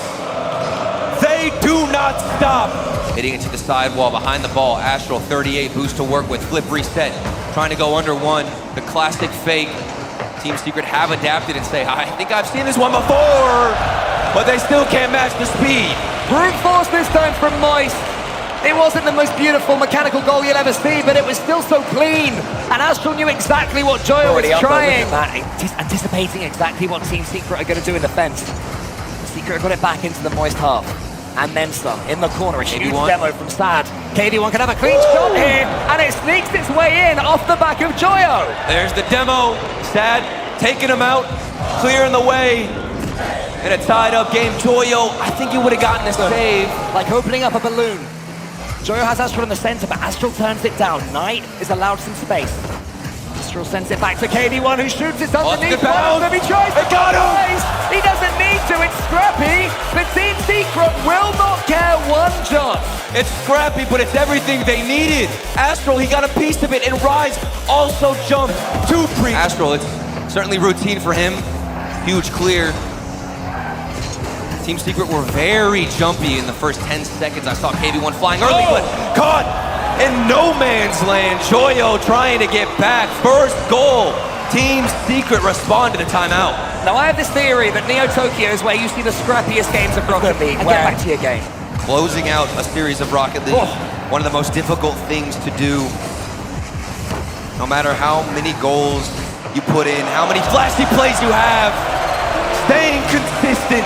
They do not stop. Hitting it to the sidewall behind the ball. Astral 38 boost to work with. Flip reset. Trying to go under one. The classic fake. Team Secret have adapted and say, I think I've seen this one before. But they still can't match the speed. Brute force this time from Moist. It wasn't the most beautiful mechanical goal you'll ever see, but it was still so clean. And Astral knew exactly what Joyo was trying. Anticipating exactly what Team Secret are going to do in defense. Secret got it back into the Moist half. And then some. In the corner, a huge demo from Sad. KV1 can have a clean shot here, and it sneaks its way in off the back of Joyo. There's the demo. Sad taking him out, clearing the way. In a tied-up game, Joyo, I think he would have gotten a save. Like opening up a balloon. Joyo has Astral in the center, but Astral turns it down. Knight is allowed some space. Astral sends it back to KV1, who shoots it underneath. He tries to got him. He doesn't need to. It's scrappy. But Team Secret will not care one jot. It's scrappy, but it's everything they needed. Astral, he got a piece of it, and Rise also jumped to pre. Astral, it's certainly routine for him. Huge clear. Team Secret were very jumpy in the first 10 seconds. I saw KV1 flying early, but caught in no man's land. Joyo trying to get back. First goal. Team Secret respond to the timeout. Now I have this theory that Neo Tokyo is where you see the scrappiest games of Rocket League. And get back to your game. Closing out a series of Rocket League, one of the most difficult things to do. No matter how many goals you put in, how many flashy plays you have, staying consistent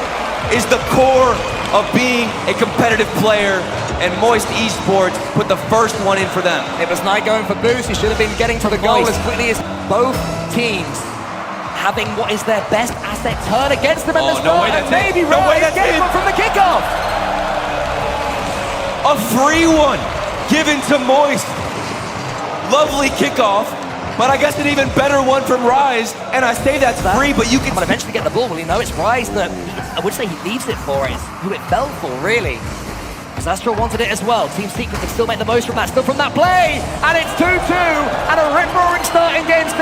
is the core of being a competitive player, and Moist Esports put the first one in for them. It was Knight going for boost. He should have been getting to the goal as quickly as both teams having what is their best asset turn against them in the start, and maybe Rise getting one from the kickoff. A free one given to Moist. Lovely kickoff, but I guess an even better one from Rise, and I say that's free, but you can eventually get the ball. Well, you know it's Rise that, I would say he leaves it for. It's who it fell for, really. Because Astro wanted it as well. Team Secret can still make the most from that, still from that play, and it's 2-2, and a rip-roaring start in Game 6.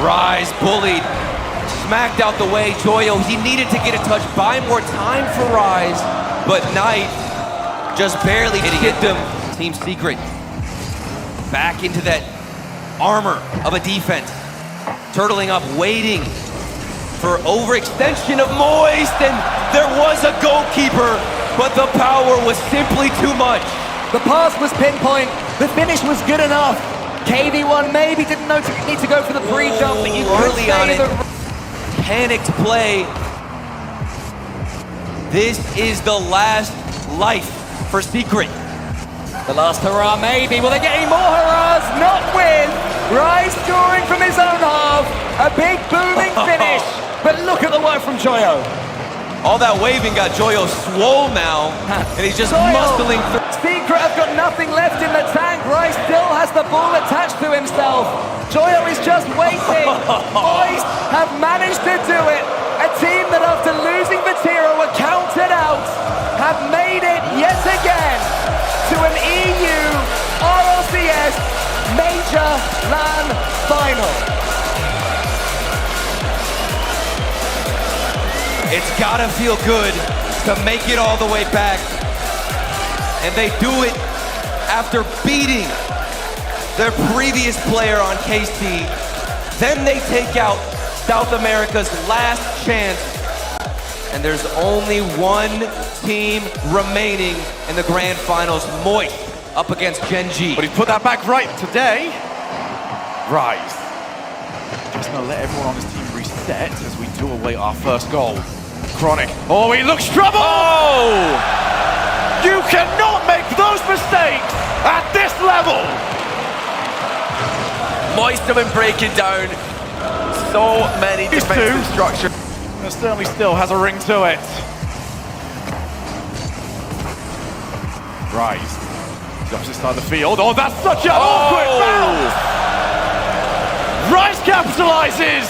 Rise bullied, smacked out the way. Joyo, he needed to get a touch, buy more time for Rise, but Knight just barely hit them. Team Secret back into that armor of a defense, turtling up, waiting for overextension of Moist, and there was a goalkeeper, but the power was simply too much. The pass was pinpoint, the finish was good enough. KV1 maybe didn't need to go for the pre-jump, but you early on it, panicked play. This is the last life for Secret. The last hurrah, maybe. Will they get any more hurrahs? Not with Rise scoring from his own half. A big booming finish. But look at the work from Joyo. All that waving got Joyo swole now, and he's just muscling through. Secret have got nothing left in the tank. Rise still has the ball attached to himself. Joyo is just waiting. Boys have managed to do it. A team that after losing Vatira were counted out have made it yet again to an EU RLCS Major LAN Final. It's gotta feel good to make it all the way back. And they do it after beating their previous player on KC. Then they take out South America's last chance. And there's only one team remaining in the grand finals, Moist, up against Gen.G. But he put that back right today. Rise. Just gonna let everyone on his team reset as we do await our first goal. Chronic. Oh, he looks trouble! Oh! You cannot make those mistakes at this level! Moist have been breaking down so many defensive structures. It certainly still has a ring to it. Rise. Jumps inside the field. Oh, that's such an awkward bounce! Rise capitalizes!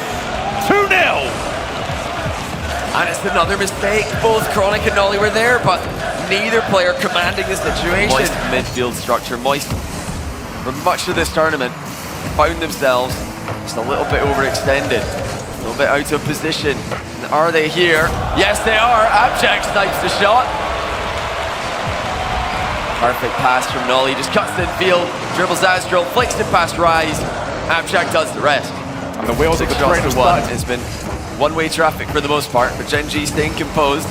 2-0! And it's another mistake. Both Chronic and Nolly were there, but neither player commanding the situation. Moist midfield structure. Moist, for much of this tournament, found themselves just a little bit overextended, a little bit out of position. And are they here? Yes, they are. Abjack snipes the shot. Perfect pass from Nolly. Just cuts in field, dribbles Astral, flicks it past Rise. Abjack does the rest. And the wheels of the train have started. It's been one-way traffic for the most part, but Gen.G staying composed.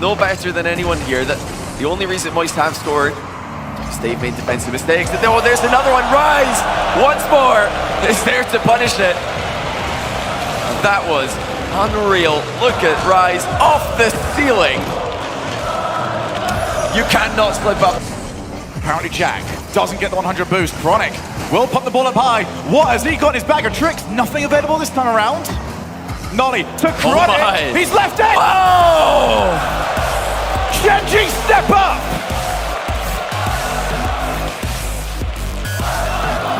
No better than anyone here that the only reason Moist have scored is they've made defensive mistakes. And oh, there's another one. Rise once more is there to punish it. And that was unreal. Look at Rise off the ceiling. You cannot slip up. Apparently Jack doesn't get the 100 boost. Chronic will put the ball up high. What has he got in his bag of tricks? Nothing available this time around. Nolly to Chronic. He's left it. Oh! Gen.G step up.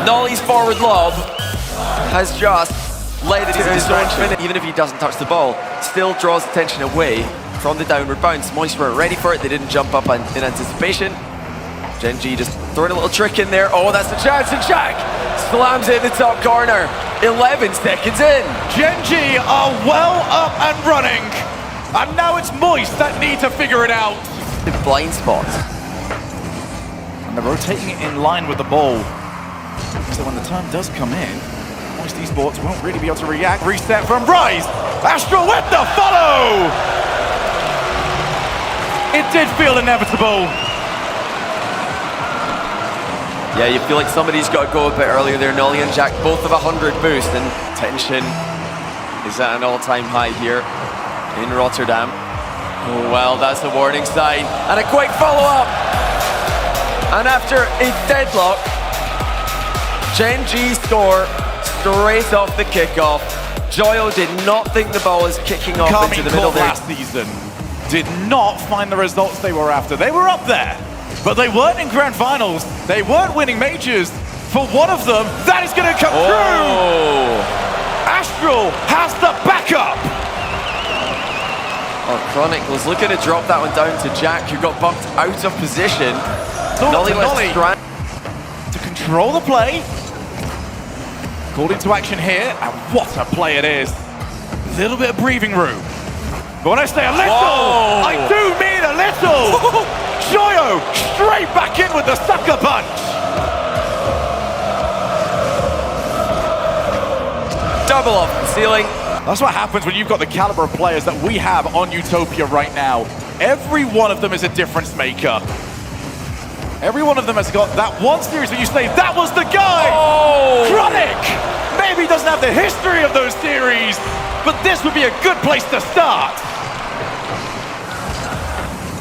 Nolly's forward lob has just led to his own finish. Even if he doesn't touch the ball, still draws attention away from the downward bounce. Moist were ready for it. They didn't jump up in anticipation. Gen.G just throwing a little trick in there. Oh, that's the chance, and Jack slams it in the top corner. 11 seconds in. Gen.G are well up and running And now it's Moist that need to figure it out. The blind spots. And they're rotating it in line with the ball. So when the turn does come in, Moist Esports won't really be able to react. Reset from Rise. Astral with the follow. It did feel inevitable. Yeah, you feel like somebody's got to go a bit earlier there. Nolly and Jack both have 100 boost, and tension is at an all-time high here in Rotterdam. Oh, well, that's a warning sign. And a quick follow-up. And after a deadlock, Gen.G score straight off the kickoff. Joyo did not think the ball was kicking off into the middle there. Last season did not find the results they were after. They were up there, but they weren't in grand finals. They weren't winning majors. For one of them, that is going to come through. Astral has the backup. Oh, Chronic was looking to drop that one down to Jack, who got bumped out of position. Nolly to control the play. Called into action here, and what a play it is. A little bit of breathing room. But when I say a little, I do mean a little. Joyo straight back in with the sucker punch. Double off the ceiling. That's what happens when you've got the caliber of players that we have on Utopia right now. Every one of them is a difference maker. Every one of them has got that one series where you say, that was the guy! Chronic! Maybe he doesn't have the history of those series, but this would be a good place to start.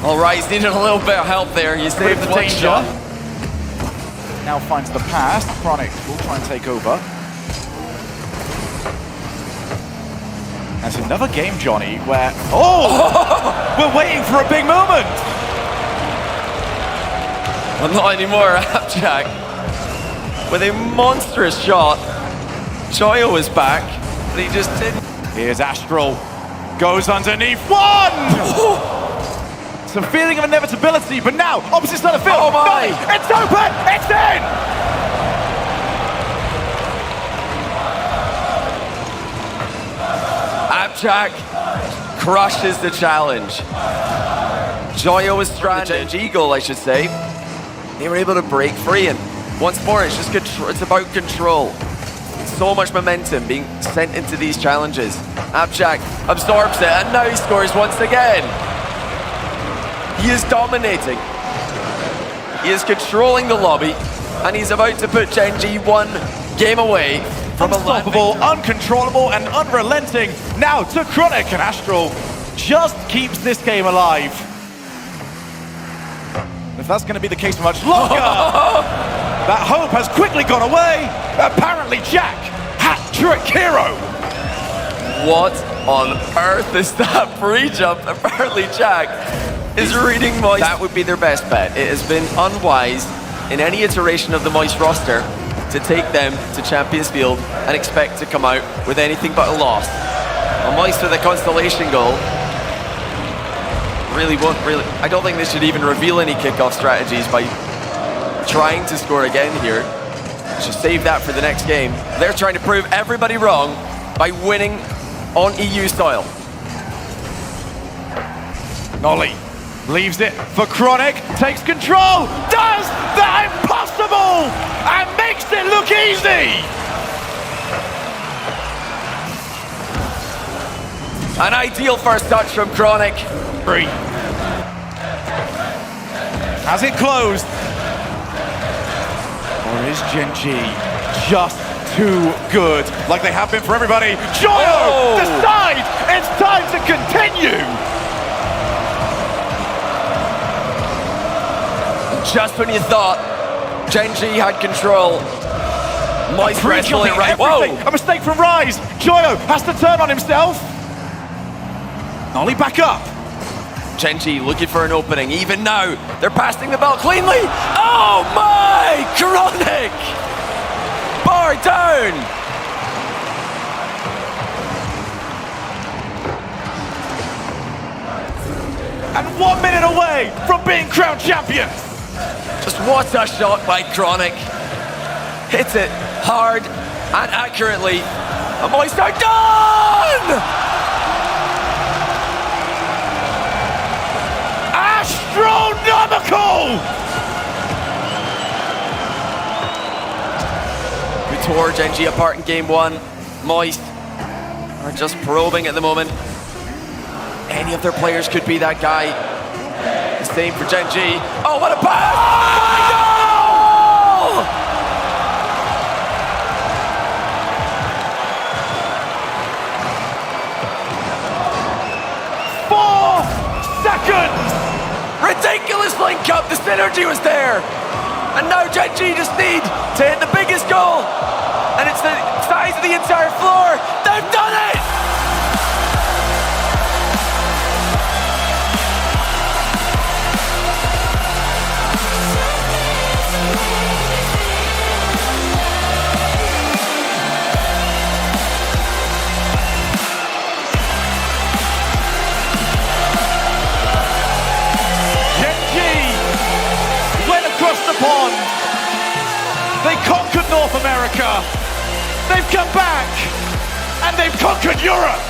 All right, he's needed a little bit of help there. He saved the one shot. Now finds the pass. Chronic will try and take over. That's another game, Johnny, where... we're waiting for a big moment! Well, not anymore, Jack. With a monstrous shot. Joyo was back, but he just didn't. Here's Astral. Goes underneath. One! Some feeling of inevitability, but now, opposite side of the field. Oh my! No, it's open! It's in! Jack crushes the challenge. Joyo was stranded. The Gen.G goal, I should say. They were able to break free, and once more, it's just it's about control. So much momentum being sent into these challenges. Abjack absorbs it, and now he scores once again. He is dominating. He is controlling the lobby, and he's about to put Gen.G one game away from unstoppable, uncontrollable, and unrelenting. Now to Chronic, and Astral just keeps this game alive. If that's going to be the case for much longer, that hope has quickly gone away. Apparently Jack, hat-trick hero. What on earth is that pre-jump? Apparently Jack is reading Moist. That would be their best bet. It has been unwise in any iteration of the Moist roster to take them to Champions Field and expect to come out with anything but a loss. Well, Moist with a constellation goal. I don't think they should even reveal any kickoff strategies by trying to score again here. Just save that for the next game. They're trying to prove everybody wrong by winning on EU style. Nolly leaves it for Chronic, takes control, does the impossible, and makes it look easy! An ideal first touch from Chronic. Three. Has it closed? Or is Gen.G just too good, like they have been for everybody? Joyo decides it's time to continue! Just when you thought Gen.G had control, Moist wrestling it right. Whoa! A mistake from Rise. Joyo has to turn on himself. Nolly back up. Gen.G looking for an opening. Even now, they're passing the ball cleanly. Oh my! Chronic! Bar down! And 1 minute away from being crowned champions. Just what a shot by Chronic. Hits it hard and accurately. And Moist are done! comical! Who tore Gen.G apart in game one. Moist are just probing at the moment. Any of their players could be that guy. The same for Gen.G. Oh, what a pass! Oh! 4 seconds! Ridiculous link up, the synergy was there. And now Gen.G just need to hit the biggest goal. And it's the size of the entire floor. They've done it! Gen.G went across the pond. They conquered North America. They've come back and they've conquered Europe.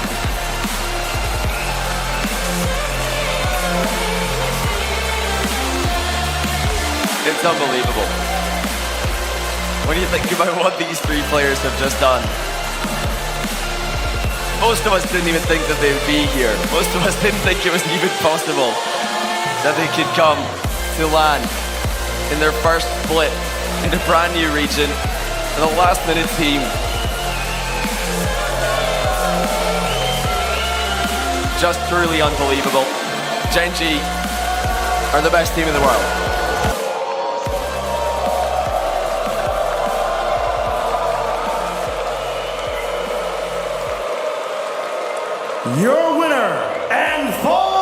It's unbelievable. When you think about what these three players have just done, most of us didn't even think that they would be here. Most of us didn't think it was even possible that they could come to land in their first split in a brand new region, and a last-minute team. Just truly unbelievable. Gen.G are the best team in the world. Your winner and fall